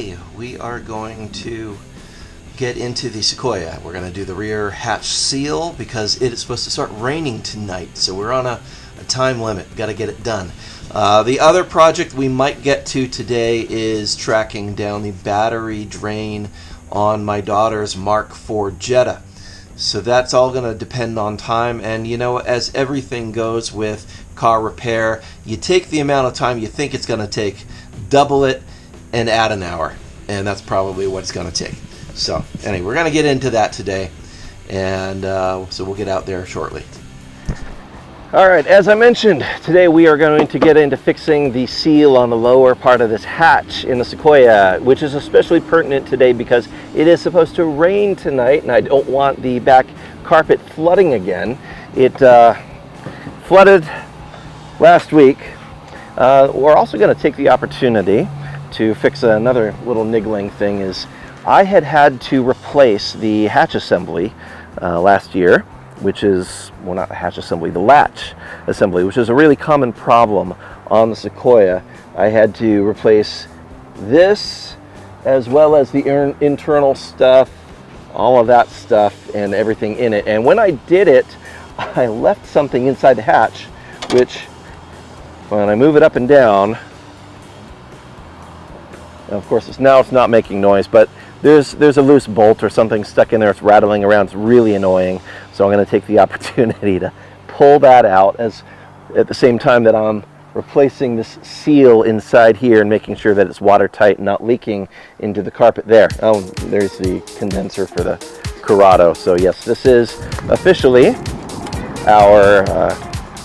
today we are going to get into the Sequoia. We're going to do the rear hatch seal because it is supposed to start raining tonight, so we're on a time limit. Got to get it done. The other project we might get to today is tracking down the battery drain on my daughter's Mark IV Jetta. So that's all going to depend on time, and you know, as everything goes with car repair, you take the amount of time you think it's going to take, double it, and add an hour, and that's probably what it's going to take. So anyway, we're going to get into that today, and so we'll get out there shortly. All right, as I mentioned, today we are going to get into fixing the seal on the lower part of this hatch in the Sequoia, which is especially pertinent today because it is supposed to rain tonight, and I don't want the back carpet flooding again. It flooded last week. We're also going to take the opportunity to fix another little niggling thing. Is I had to replace the hatch assembly last year, which is, well, not the hatch assembly, the latch assembly, which is a really common problem on the Sequoia. I had to replace this as well as the internal stuff, all of that stuff and everything in it. And when I did it, I left something inside the hatch, which when I move it up and down, of course it's not making noise, but there's a loose bolt or something stuck in there. It's rattling around. It's really annoying. So I'm going to take the opportunity to pull that out as at the same time that I'm replacing this seal inside here and making sure that it's watertight and not leaking into the carpet there. Oh, there's the condenser for the Corrado. So yes, this is officially our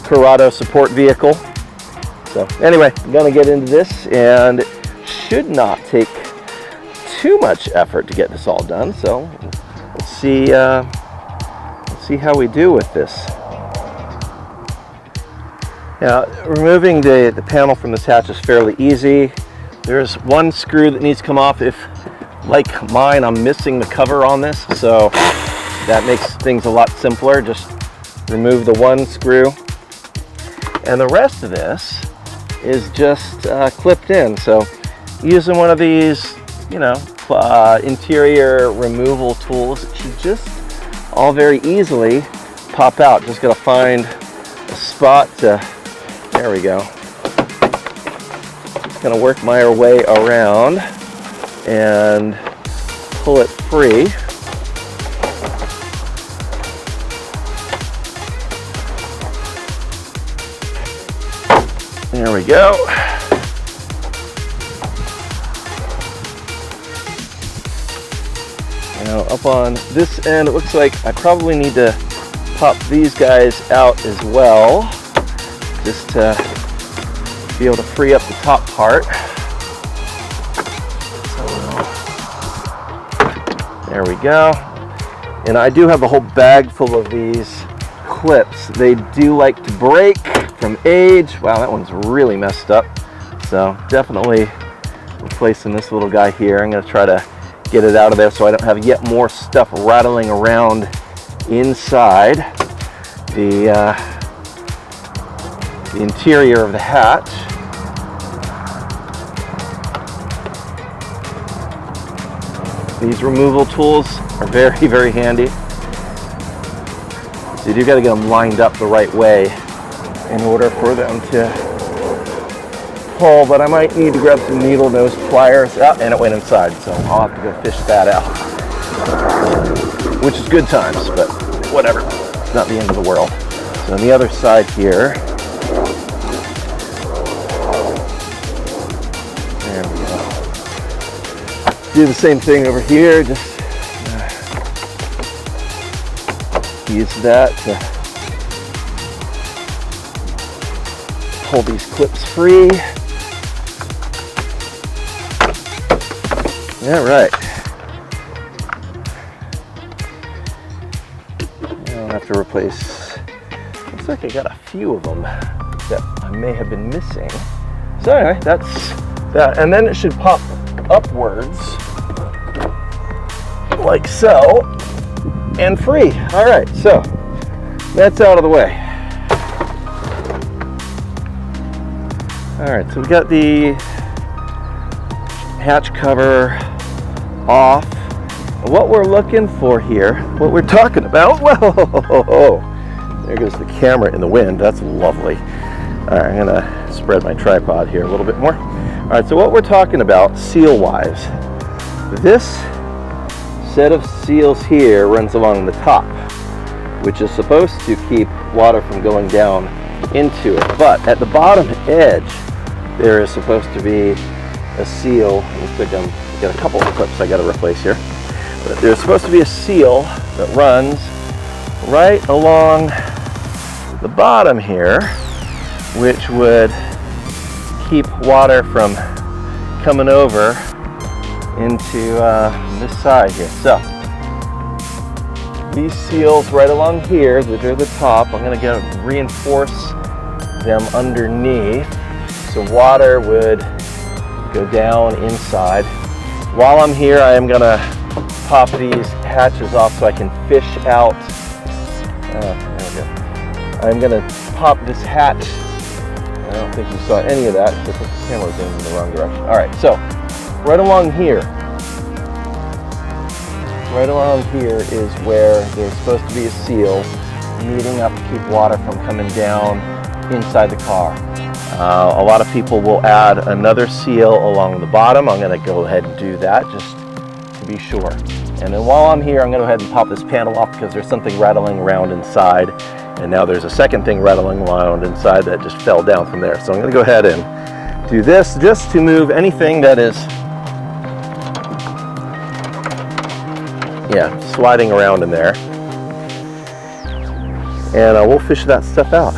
Corrado support vehicle. So anyway, I'm going to get into this, and it should not take too much effort to get this all done. So let's see how we do with this. Now, removing the panel from this hatch is fairly easy. There's one screw that needs to come off. If, like mine, I'm missing the cover on this, so that makes things a lot simpler. Just remove the one screw, and the rest of this is just clipped in. So using one of these, you know, interior removal tools, it should just all very easily pop out. Just gotta find a spot to, there we go. Gonna work my way around and pull it free. There we go. Now up on this end, it looks like I probably need to pop these guys out as well, just to be able to free up the top part. There we go. And I do have a whole bag full of these clips. They do like to break from age. Wow, that one's really messed up. So definitely replacing this little guy here. I'm going to try to get it out of there so I don't have yet more stuff rattling around inside the interior of the hatch. These removal tools are very, very handy. So you do got to get them lined up the right way in order for them to pull, but I might need to grab some needle nose pliers. Oh, and it went inside, so I'll have to go fish that out, which is good times, but whatever, it's not the end of the world. So on the other side here, there we go. Do the same thing over here, just use that to pull these clips free. All right. I'll have to replace, looks like I got a few of them that I may have been missing. So anyway, that's that. And then it should pop upwards like so and free. All right, so that's out of the way. All right, so we got the hatch cover off. What we're looking for here, what we're talking about, whoa, there goes the camera in the wind. That's lovely. All right, I'm gonna spread my tripod here a little bit more. All right, so what we're talking about seal-wise, this set of seals here runs along the top, which is supposed to keep water from going down into it. But at the bottom edge, there is supposed to be a seal. Looks like I've got a couple of clips I got to replace here. But there's supposed to be a seal that runs right along the bottom here, which would keep water from coming over into this side here. So these seals right along here that are the top, I'm going to reinforce them underneath so water would go down inside. While I'm here, I am going to pop these hatches off so I can fish out. There we go. I'm going to pop this hatch. I don't think you saw any of that because the camera's in the wrong direction. All right, so right along here is where there's supposed to be a seal meeting up to keep water from coming down inside the car. A lot of people will add another seal along the bottom. I'm going to go ahead and do that just to be sure. And then while I'm here, I'm going to go ahead and pop this panel off because there's something rattling around inside. And now there's a second thing rattling around inside that just fell down from there. So I'm going to go ahead and do this just to move anything that is, sliding around in there. And we'll fish that stuff out.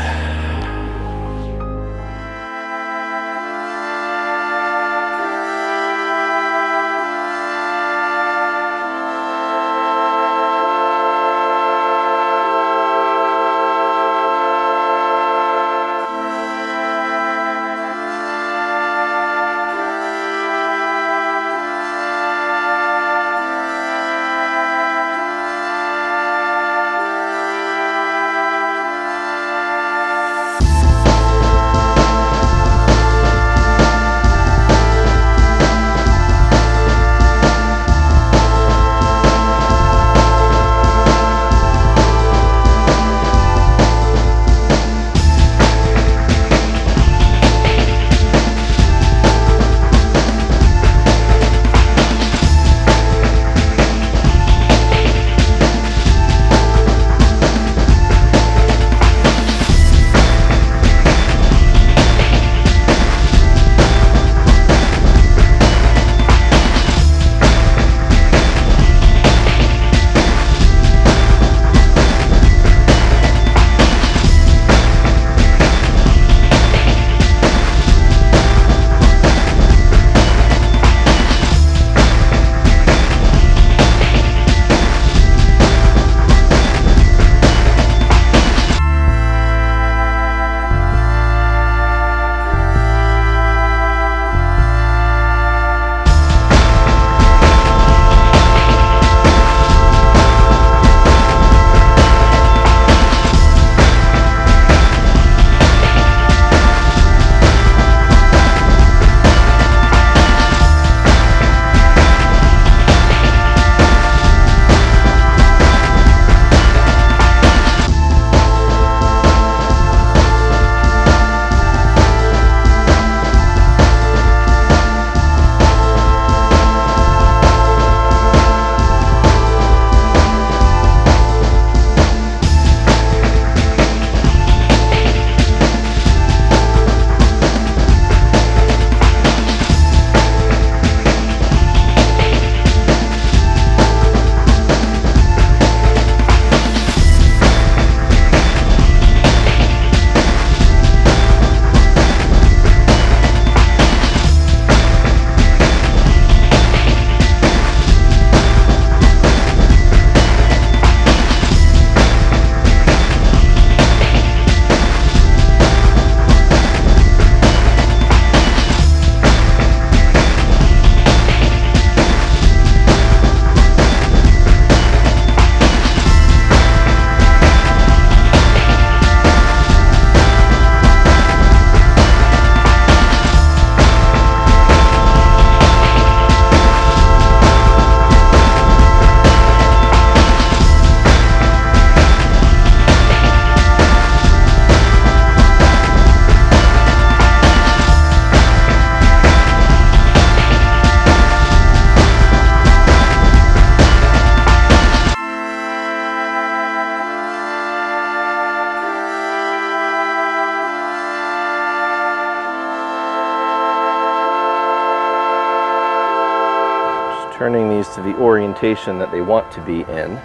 turning these to the orientation that they want to be in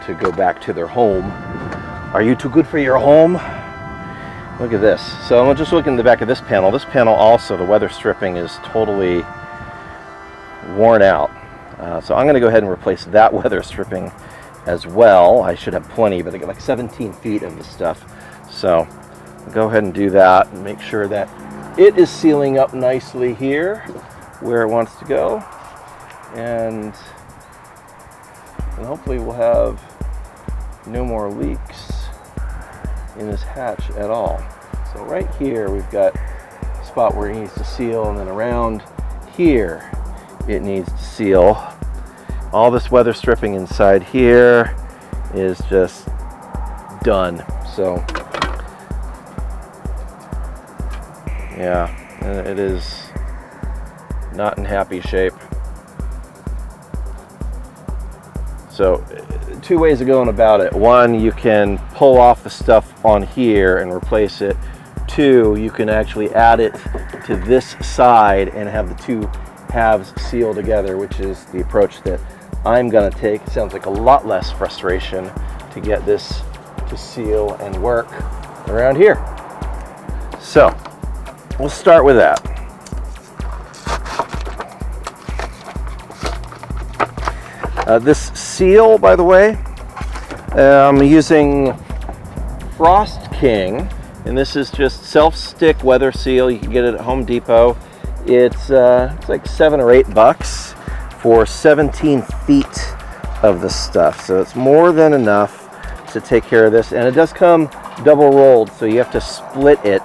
to go back to their home. Are you too good for your home? Look at this. So I'm just looking in the back of this panel. This panel also, the weather stripping is totally worn out. So I'm going to go ahead and replace that weather stripping as well. I should have plenty, but I got like 17 feet of the stuff. So I'll go ahead and do that and make sure that it is sealing up nicely here where it wants to go. And hopefully we'll have no more leaks in this hatch at all. So right here we've got a spot where it needs to seal, and then around here it needs to seal. All this weather stripping inside here is just done. So yeah, it is not in happy shape. So two ways of going about it. One, you can pull off the stuff on here and replace it. Two, you can actually add it to this side and have the two halves seal together, which is the approach that I'm gonna take. It sounds like a lot less frustration to get this to seal and work around here. So we'll start with that. This seal, by the way, I'm using Frost King, and this is just self-stick weather seal. You can get it at Home Depot. It's like $7 or $8 for 17 feet of the stuff. So it's more than enough to take care of this. And it does come double rolled, so you have to split it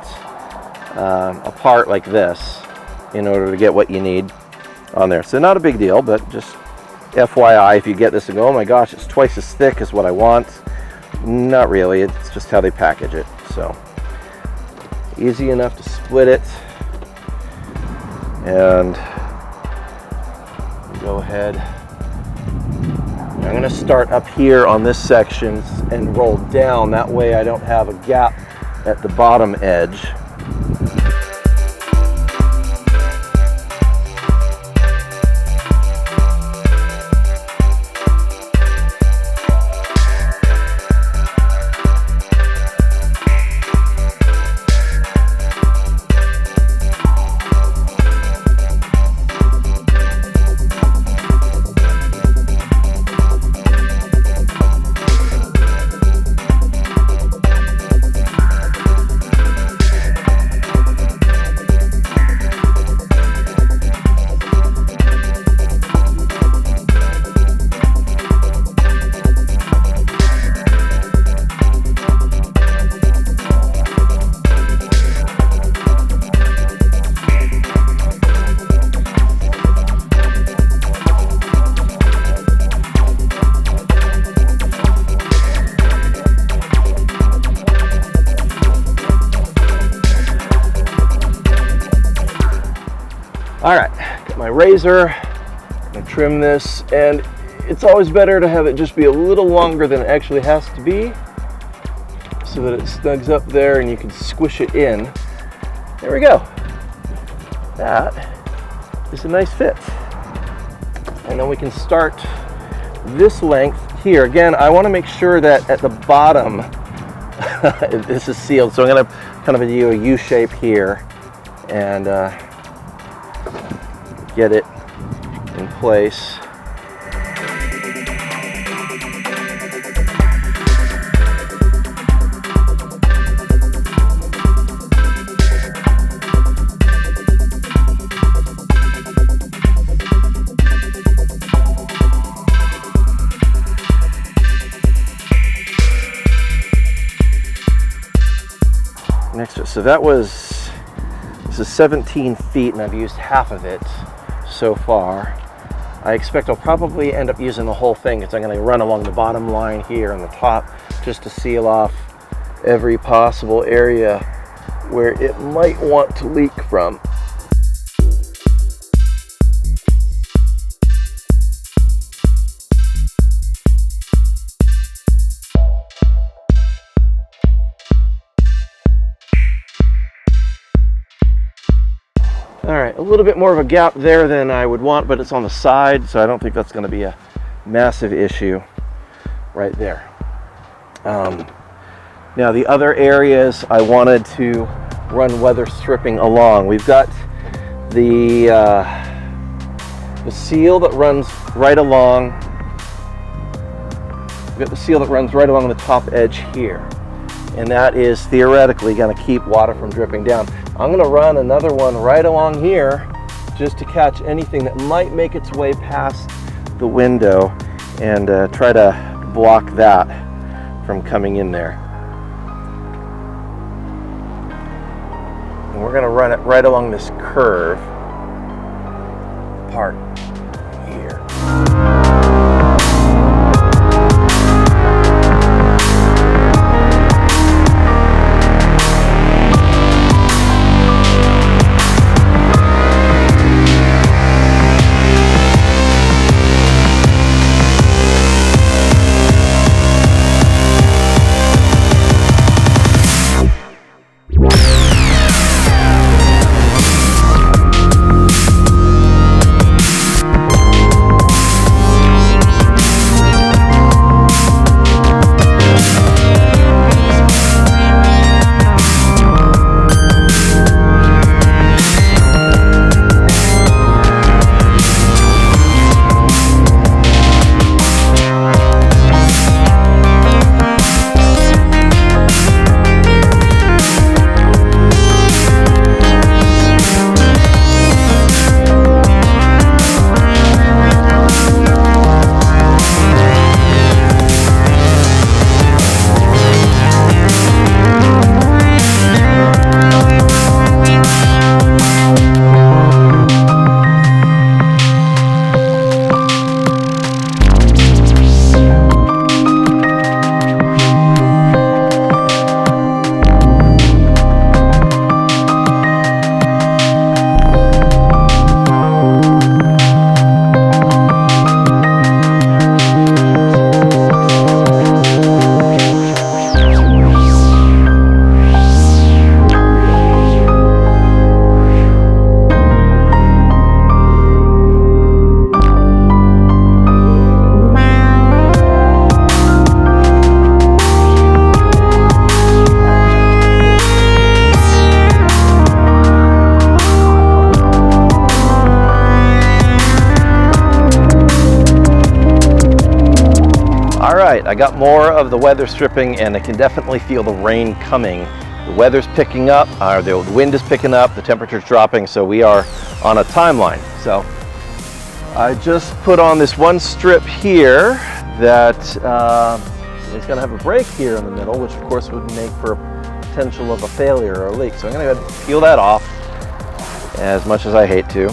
apart like this in order to get what you need on there. So not a big deal, but just FYI, if you get this and go, oh my gosh, it's twice as thick as what I want. Not really, it's just how they package it. So easy enough to split it. And go ahead. I'm going to start up here on this section and roll down. That way I don't have a gap at the bottom edge. All right, got my razor. I'm gonna trim this, and it's always better to have it just be a little longer than it actually has to be, so that it snugs up there and you can squish it in. There we go. That is a nice fit. And then we can start this length here. Again, I want to make sure that at the bottom this is sealed, so I'm going to kind of do a U shape here and get it in place. So that was, this is 17 feet and I've used half of it so far. I expect I'll probably end up using the whole thing because I'm going to run along the bottom line here on the top just to seal off every possible area where it might want to leak from. All right, a little bit more of a gap there than I would want, but it's on the side, so I don't think that's going to be a massive issue right there. Now the other areas I wanted to run weather stripping along. We've got the seal that runs right along. We've got the seal that runs right along the top edge here, and that is theoretically going to keep water from dripping down. I'm going to run another one right along here just to catch anything that might make its way past the window and try to block that from coming in there. And we're going to run it right along this curve part here. I got more of the weather stripping, and I can definitely feel the rain coming. The weather's picking up, the wind is picking up, the temperature's dropping, so we are on a timeline. So I just put on this one strip here that is going to have a break here in the middle, which of course would make for a potential of a failure or a leak. So I'm going to go ahead and peel that off, as much as I hate to.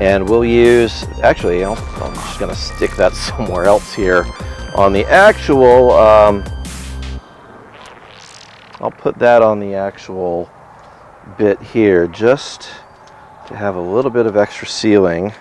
And we'll use, actually, I'm just going to stick that somewhere else here. On the actual, I'll put that on the actual bit here just to have a little bit of extra sealing.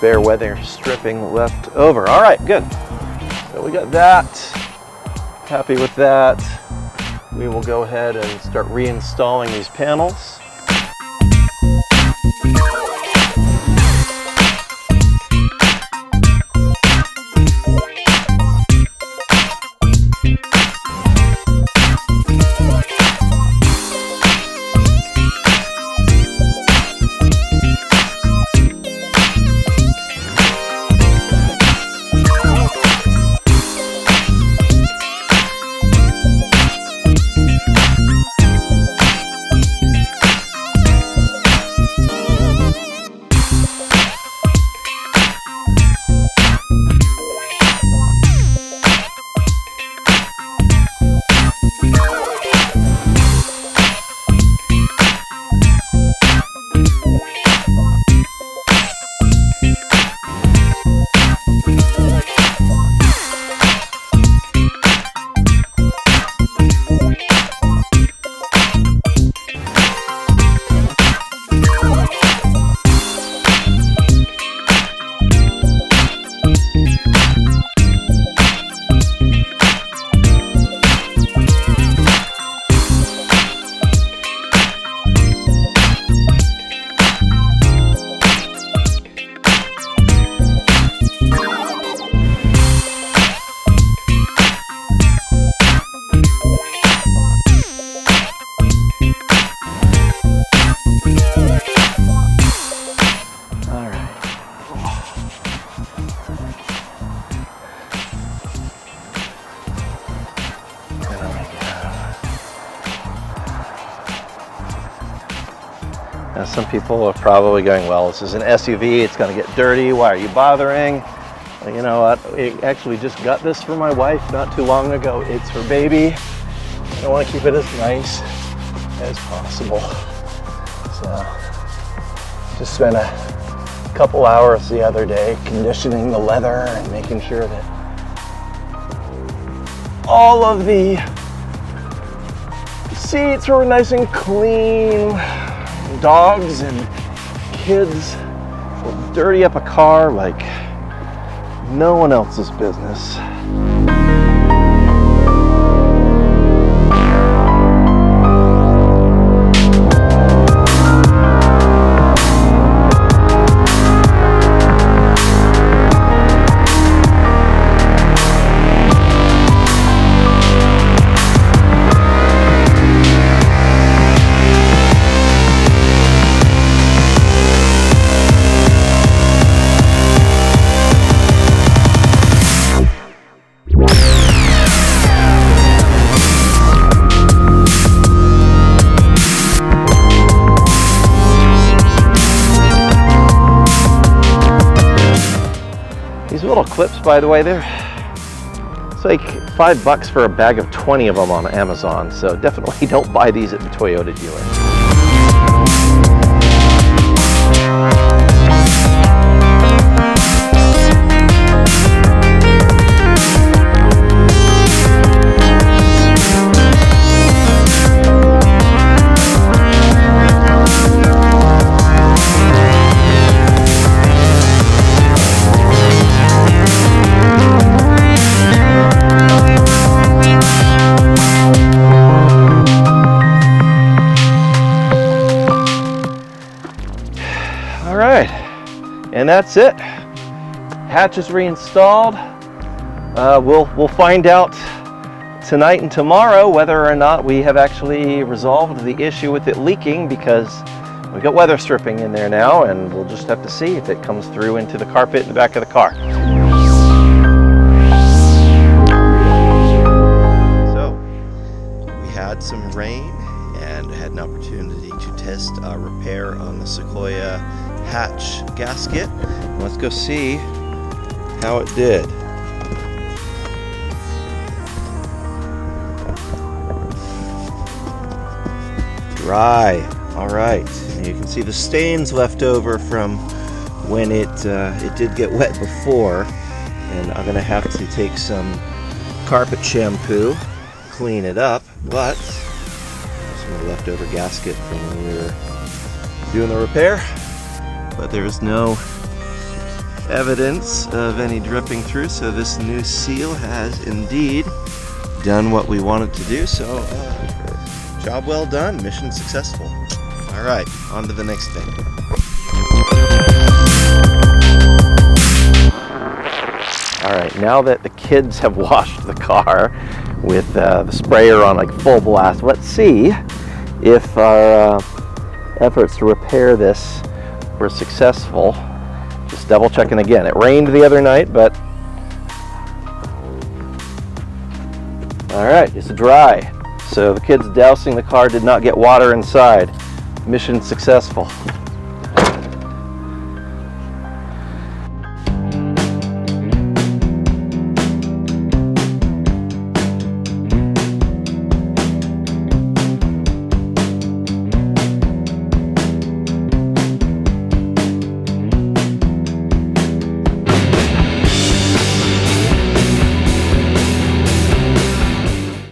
Spare weather stripping left over. All right, good. So we got that. Happy with that. We will go ahead and start reinstalling these panels. Now some people are probably going, well, this is an SUV, it's going to get dirty, why are you bothering? Well, you know what, I actually just got this for my wife not too long ago. It's her baby. I want to keep it as nice as possible. So just spent a couple hours the other day conditioning the leather and making sure that all of the seats were nice and clean. Dogs and kids will dirty up a car like no one else's business. Little clips, by the way, it's like $5 for a bag of 20 of them on Amazon, so definitely don't buy these at the Toyota dealer. And that's it. Hatch is reinstalled. We'll find out tonight and tomorrow whether or not we have actually resolved the issue with it leaking, because we've got weather stripping in there now, and we'll just have to see if it comes through into the carpet in the back of the car. So we had some rain and had an opportunity to test a repair on the Sequoia hatch gasket. Let's go see how it did. Dry. All right. And you can see the stains left over from when it did get wet before, and I'm gonna have to take some carpet shampoo, clean it up. But some of the leftover gasket from when we were doing the repair. But there's no evidence of any dripping through, so this new seal has indeed done what we wanted to do. So job well done, mission successful. All right, on to the next thing. All right, now that the kids have washed the car with the sprayer on like full blast, let's see if our efforts to repair this were successful. Just double checking again. It rained the other night, but all right, it's dry. So the kids dousing the car did not get water inside. Mission successful.